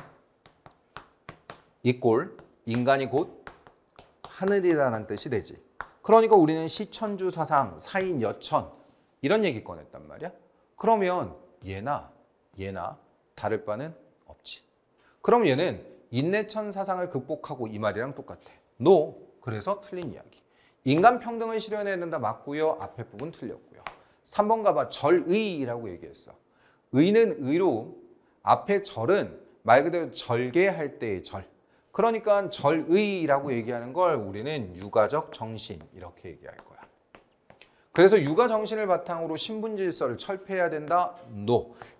이꼴 인간이 곧 하늘이라는 뜻이 되지. 그러니까 우리는 시천주 사상, 사인 여천 이런 얘기 꺼냈단 말이야. 그러면 얘나 다를 바는 없지. 그럼 얘는 인내천 사상을 극복하고 이 말이랑 똑같아. 그래서 틀린 이야기. 인간 평등을 실현해야 된다 맞고요. 앞에 부분 틀렸고요. 3번 가봐. 절의라고 얘기했어. 의는 의로움. 앞에 절은 말 그대로 절개할 때의 절. 그러니까 절의라고 얘기하는 걸 우리는 유가적 정신 이렇게 얘기할 거야. 그래서 유가 정신을 바탕으로 신분 질서를 철폐해야 된다?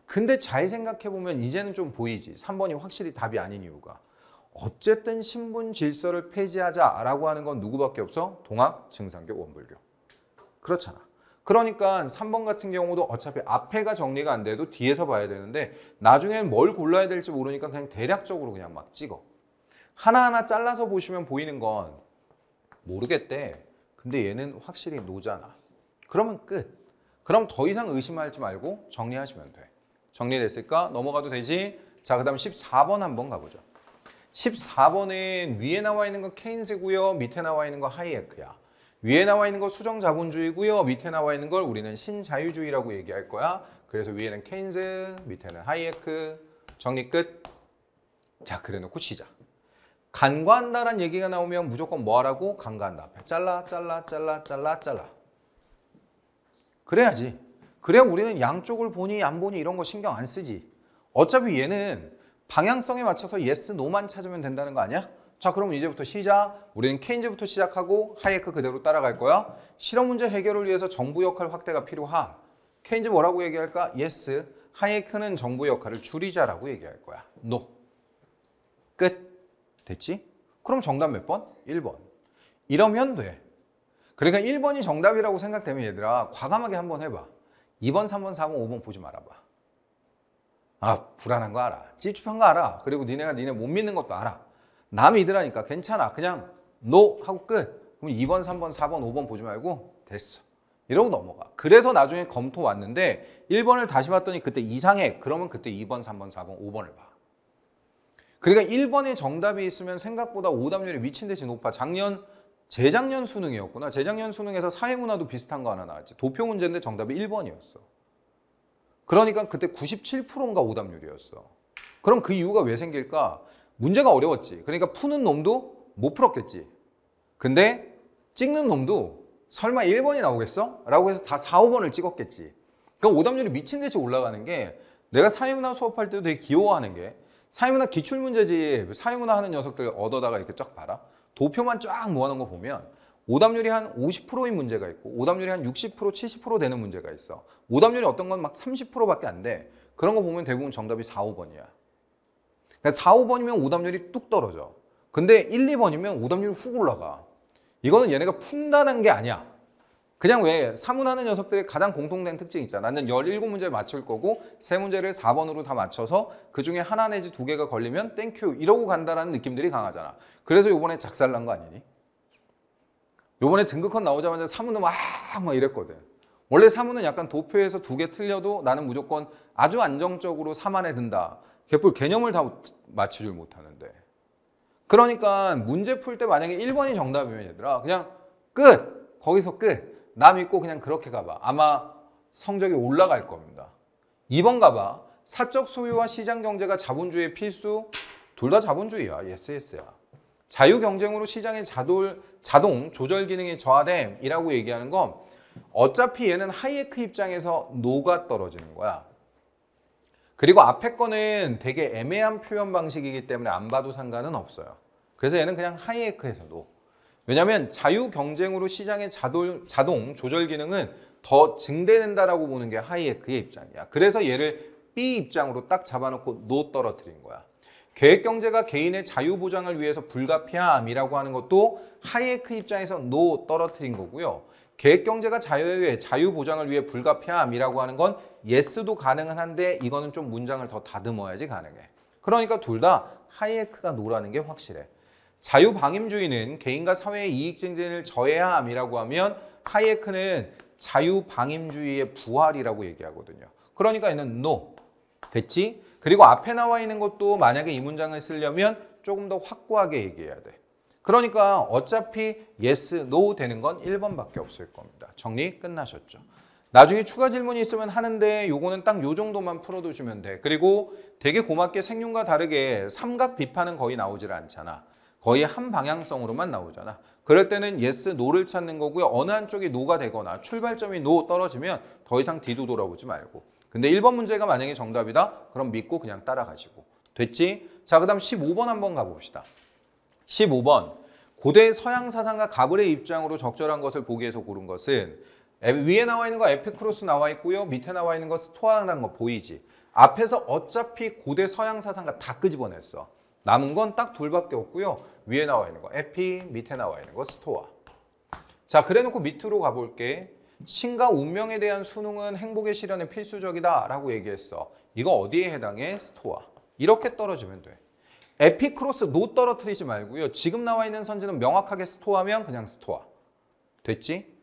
근데 잘 생각해보면 이제는 좀 보이지. 3번이 확실히 답이 아닌 이유가. 어쨌든 신분 질서를 폐지하자라고 하는 건 누구밖에 없어? 동학, 증상교, 원불교. 그렇잖아. 그러니까 3번 같은 경우도 어차피 앞에가 정리가 안 돼도 뒤에서 봐야 되는데 나중엔 뭘 골라야 될지 모르니까 그냥 대략적으로 그냥 막 찍어. 하나하나 잘라서 보시면 보이는 건 모르겠대. 근데 얘는 확실히 노잖아. 그러면 끝. 그럼 더 이상 의심하지 말고 정리하시면 돼. 정리됐을까? 넘어가도 되지? 자, 그 다음 14번 한번 가보죠. 14번은 위에 나와 있는 거 케인스고요. 밑에 나와 있는 거 하이에크야. 위에 나와 있는 거 수정자본주의고요. 밑에 나와 있는 걸 우리는 신자유주의라고 얘기할 거야. 그래서 위에는 케인스, 밑에는 하이에크. 정리 끝. 자, 그래 놓고 시작. 간과한다라는 얘기가 나오면 무조건 뭐 하라고? 간과한다. 앞에 잘라. 그래야지. 그래야 우리는 양쪽을 보니 안 보니 이런 거 신경 안 쓰지. 어차피 얘는 방향성에 맞춰서 yes, no만 찾으면 된다는 거 아니야? 자, 그럼 이제부터 시작. 우리는 케인즈부터 시작하고 하이에크 그대로 따라갈 거야. 실험 문제 해결을 위해서 정부 역할 확대가 필요함. 케인즈 뭐라고 얘기할까? yes. 하이에크는 정부 역할을 줄이자라고 얘기할 거야. no. 끝. 됐지? 그럼 정답 몇 번? 1번. 이러면 돼. 그러니까 1번이 정답이라고 생각되면 얘들아 과감하게 한번 해봐. 2번, 3번, 4번, 5번 보지 말아봐. 불안한 거 알아. 찝찝한 거 알아. 그리고 니네 못 믿는 것도 알아. 나 믿으라니까 괜찮아. 그냥 no 하고 끝. 그럼 2번, 3번, 4번, 5번 보지 말고 됐어. 이러고 넘어가. 그래서 나중에 검토 왔는데 1번을 다시 봤더니 그때 이상해. 그러면 그때 2번, 3번, 4번, 5번을 봐. 그러니까 1번에 정답이 있으면 생각보다 오답률이 미친 듯이 높아. 재작년 수능이었구나. 재작년 수능에서 사회문화도 비슷한 거 하나 나왔지. 도표 문제인데 정답이 1번이었어. 그러니까 그때 97%인가 오답률이었어. 그럼 그 이유가 왜 생길까? 문제가 어려웠지. 그러니까 푸는 놈도 못 풀었겠지. 근데 찍는 놈도 설마 1번이 나오겠어? 라고 해서 다 4, 5번을 찍었겠지. 그러니까 오답률이 미친 듯이 올라가는 게 내가 사회문화 수업할 때도 되게 귀여워하는 게 사회문화 기출문제집, 사회문화 하는 녀석들 얻어다가 이렇게 쫙 봐라. 도표만 쫙 모아놓은 거 보면 오답률이 한 50%인 문제가 있고 오답률이 한 60%, 70% 되는 문제가 있어. 오답률이 어떤 건 막 30%밖에 안 돼. 그런 거 보면 대부분 정답이 4, 5번이야. 그러니까 4, 5번이면 오답률이 뚝 떨어져. 근데 1, 2번이면 오답률이 훅 올라가. 이거는 얘네가 푼다는 게 아니야. 그냥 왜 사문하는 녀석들의 가장 공통된 특징이 있잖아. 나는 17문제 맞출 거고 3문제를 4번으로 다 맞춰서 그중에 하나 내지 2개가 걸리면 땡큐 이러고 간다라는 느낌들이 강하잖아. 그래서 요번에 작살난 거 아니니? 요번에 등급컷 나오자마자 사문은 막 이랬거든. 원래 사문은 약간 도표에서 2개 틀려도 나는 무조건 아주 안정적으로 3 안에 든다. 개뿔 개념을 다 맞추질 못하는데. 그러니까 문제 풀 때 만약에 1번이 정답이면 얘들아 그냥 끝! 거기서 끝! 나 믿고 그냥 그렇게 가봐. 아마 성적이 올라갈 겁니다. 2번 가봐. 사적 소유와 시장 경제가 자본주의의 필수? 둘 다 자본주의야. 예스야. 자유 경쟁으로 시장의 자동 조절 기능이 저하됨이라고 얘기하는 건 어차피 얘는 하이에크 입장에서 노가 떨어지는 거야. 그리고 앞에 거는 되게 애매한 표현 방식이기 때문에 안 봐도 상관은 없어요. 그래서 얘는 그냥 하이에크에서 노. 왜냐하면 자유 경쟁으로 시장의 자동 조절 기능은 더 증대된다라고 보는 게 하이에크의 입장이야. 그래서 얘를 B 입장으로 딱 잡아놓고 노 떨어뜨린 거야. 계획 경제가 개인의 자유 보장을 위해서 불가피함이라고 하는 것도 하이에크 입장에서 노 떨어뜨린 거고요. 계획 경제가 자유 보장을 위해 불가피함이라고 하는 건 예스도 가능은 한데 이거는 좀 문장을 더 다듬어야지 가능해. 그러니까 둘 다 하이에크가 노라는 게 확실해. 자유방임주의는 개인과 사회의 이익쟁쟁을 저해야 함이라고 하면 하이에크는 자유방임주의의 부활이라고 얘기하거든요. 그러니까 얘는 no. 됐지? 그리고 앞에 나와 있는 것도 만약에 이 문장을 쓰려면 조금 더 확고하게 얘기해야 돼. 그러니까 어차피 yes, no 되는 건 1번밖에 없을 겁니다. 정리 끝나셨죠? 나중에 추가 질문이 있으면 하는데 요거는 딱 요 정도만 풀어두시면 돼. 그리고 되게 고맙게 생윤과 다르게 삼각 비판은 거의 나오질 않잖아. 거의 한 방향성으로만 나오잖아. 그럴 때는 yes, no를 찾는 거고요. 어느 한쪽이 no가 되거나 출발점이 no 떨어지면 더 이상 뒤도 돌아보지 말고. 근데 1번 문제가 만약에 정답이다? 그럼 믿고 그냥 따라가시고. 됐지? 자, 그 다음 15번 한번 가봅시다. 15번. 고대 서양 사상가 가브레의 입장으로 적절한 것을 보기 위해서 고른 것은 위에 나와 있는 거 에피쿠로스 나와 있고요. 밑에 나와 있는 거 스토아라는 거 보이지? 앞에서 어차피 고대 서양 사상가 다 끄집어냈어. 남은 건 딱 둘밖에 없고요. 위에 나와 있는 거 에피, 밑에 나와 있는 거 스토아. 자, 그래놓고 밑으로 가볼게. 신과 운명에 대한 수능은 행복의 실현에 필수적이다 라고 얘기했어. 이거 어디에 해당해? 스토아. 이렇게 떨어지면 돼. 에피크로스 노 떨어뜨리지 말고요. 지금 나와 있는 선지는 명확하게 스토아면 그냥 스토아. 됐지?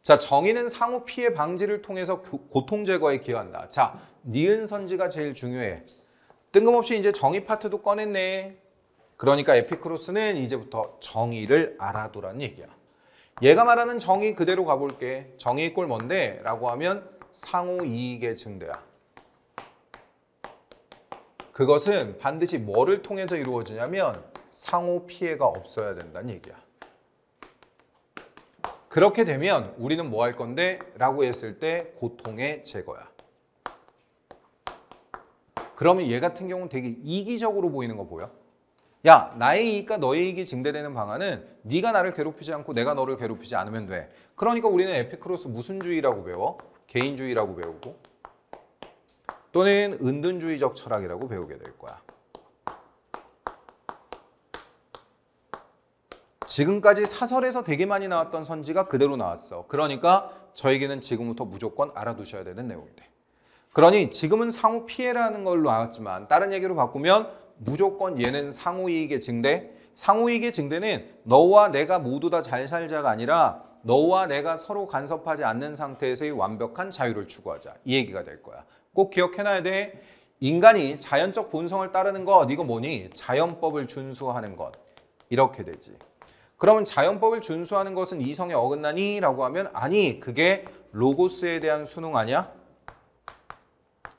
자, 정의는 상호 피해 방지를 통해서 고통 제거에 기여한다. 자, 니은 선지가 제일 중요해. 뜬금없이 이제 정의 파트도 꺼냈네. 그러니까 에피크로스는 이제부터 정의를 알아두라는 얘기야. 얘가 말하는 정의 그대로 가볼게. 정의 꼴 뭔데? 라고 하면 상호 이익의 증대야. 그것은 반드시 뭐를 통해서 이루어지냐면 상호 피해가 없어야 된다는 얘기야. 그렇게 되면 우리는 뭐 할 건데? 라고 했을 때 고통의 제거야. 그러면 얘 같은 경우는 되게 이기적으로 보이는 거 보여? 야, 나의 이익과 너의 이익이 증대되는 방안은 네가 나를 괴롭히지 않고 내가 너를 괴롭히지 않으면 돼. 그러니까 우리는 에피크로스 무슨 주의라고 배워? 개인주의라고 배우고 또는 은둔주의적 철학이라고 배우게 될 거야. 지금까지 사설에서 되게 많이 나왔던 선지가 그대로 나왔어. 그러니까 저에게는 지금부터 무조건 알아두셔야 되는 내용이래. 그러니 지금은 상호 피해라는 걸로 나왔지만 다른 얘기로 바꾸면 무조건 얘는 상호이익의 증대. 상호이익의 증대는 너와 내가 모두 다 잘 살자가 아니라 너와 내가 서로 간섭하지 않는 상태에서의 완벽한 자유를 추구하자. 이 얘기가 될 거야. 꼭 기억해놔야 돼. 인간이 자연적 본성을 따르는 것, 이거 뭐니? 자연법을 준수하는 것. 이렇게 되지. 그러면 자연법을 준수하는 것은 이성에 어긋나니? 라고 하면 아니, 그게 로고스에 대한 수능 아니야?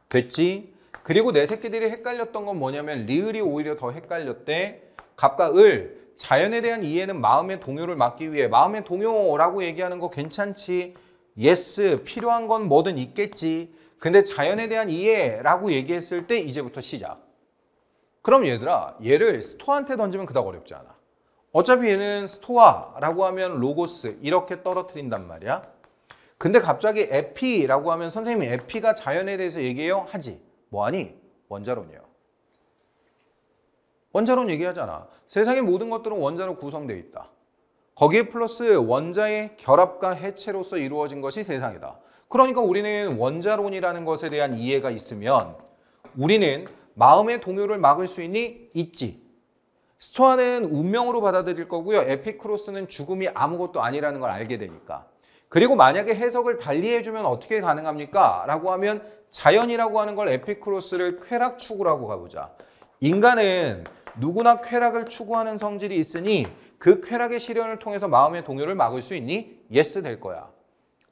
됐지? 그리고 내 새끼들이 헷갈렸던 건 뭐냐면 리을이 오히려 더 헷갈렸대. 갑과 을, 자연에 대한 이해는 마음의 동요를 막기 위해. 마음의 동요라고 얘기하는 거 괜찮지? 예스, 필요한 건 뭐든 있겠지. 근데 자연에 대한 이해라고 얘기했을 때 이제부터 시작. 그럼 얘들아, 얘를 스토아한테 던지면 그닥 어렵지 않아. 어차피 얘는 스토아라고 하면 로고스 이렇게 떨어뜨린단 말이야. 근데 갑자기 에피라고 하면 선생님이 에피가 자연에 대해서 얘기해요? 하지. 뭐하니? 원자론이요. 원자론 얘기하잖아. 세상의 모든 것들은 원자로 구성되어 있다. 거기에 플러스 원자의 결합과 해체로서 이루어진 것이 세상이다. 그러니까 우리는 원자론이라는 것에 대한 이해가 있으면 우리는 마음의 동요를 막을 수 있니? 있지. 스토아는 운명으로 받아들일 거고요. 에피크로스는 죽음이 아무것도 아니라는 걸 알게 되니까. 그리고 만약에 해석을 달리 해주면 어떻게 가능합니까? 라고 하면 자연이라고 하는 걸 에피크로스를 쾌락 추구라고 가보자. 인간은 누구나 쾌락을 추구하는 성질이 있으니 그 쾌락의 실현을 통해서 마음의 동요를 막을 수 있니? 예스 될 거야.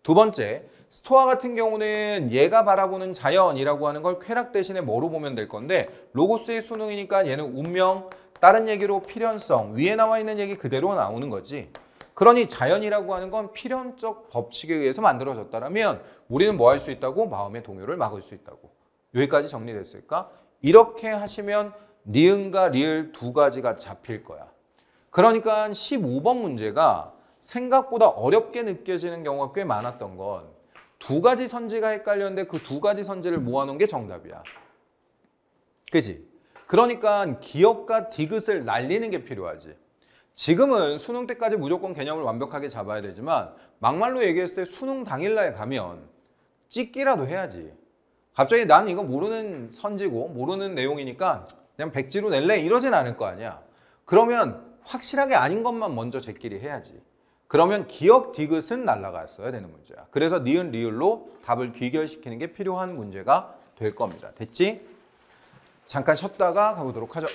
두 번째, 스토아 같은 경우는 얘가 바라보는 자연이라고 하는 걸 쾌락 대신에 뭐로 보면 될 건데 로고스의 수능이니까 얘는 운명, 다른 얘기로 필연성, 위에 나와 있는 얘기 그대로 나오는 거지. 그러니 자연이라고 하는 건 필연적 법칙에 의해서 만들어졌다면 우리는 뭐 할 수 있다고? 마음의 동요를 막을 수 있다고. 여기까지 정리됐을까? 이렇게 하시면 니은과 리을 두 가지가 잡힐 거야. 그러니까 15번 문제가 생각보다 어렵게 느껴지는 경우가 꽤 많았던 건 두 가지 선지가 헷갈렸는데 그 두 가지 선지를 모아놓은 게 정답이야. 그지? 그러니까 기억과 디귿을 날리는 게 필요하지. 지금은 수능 때까지 무조건 개념을 완벽하게 잡아야 되지만 막말로 얘기했을 때 수능 당일날 가면 찍기라도 해야지. 갑자기 난 이거 모르는 선지고 모르는 내용이니까 그냥 백지로 낼래 이러진 않을 거 아니야. 그러면 확실하게 아닌 것만 먼저 제끼리 해야지. 그러면 기억 디귿은 날라갔어야 되는 문제야. 그래서 니은 리을로 답을 귀결시키는 게 필요한 문제가 될 겁니다. 됐지? 잠깐 쉬었다가 가보도록 하죠.